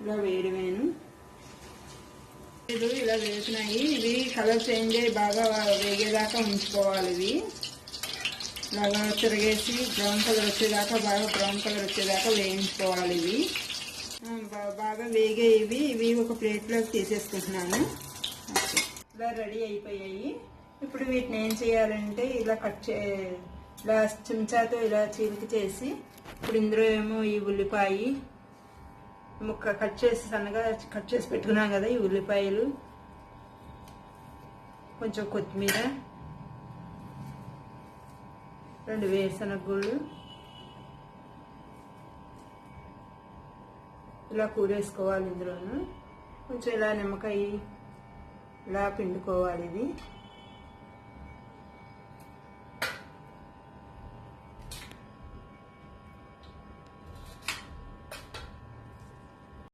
ఇలా వేయడమేను. ఇలా వేసినాయి. ఇవి కలర్ చేంజ్ అయ్యి బాగా వేగేదాకా ఉంచుకోవాలి. ఇవి బాగా తిరగేసి బ్రౌన్ కలర్ వచ్చేదాకా, బాగా బ్రౌన్ కలర్ వచ్చేదాకా వేయించుకోవాలి. ఇవి బాగా వేగే ఇవి ఒక ప్లేట్లోకి తీసేసుకుంటున్నాను. ఇలా రెడీ అయిపోయాయి. ఇప్పుడు వీటిని ఏం చేయాలంటే ఇలా ఇలా చెంచాతో ఇలా చీలిక చేసి, ఇప్పుడు ఇందులో ఏమో ఈ ఉల్లిపాయ ముక్క కట్ చేసి సన్నగా కట్ చేసి పెట్టుకున్నాం కదా, ఈ ఉల్లిపాయలు, కొంచెం కొత్తిమీర, 2 వేరుశనగ గుళ్ళు ఇలా కూరేసుకోవాలి. ఇందులోను కొంచెం ఇలా నిమ్మకాయ ఇలా పిండుకోవాలి. ఇది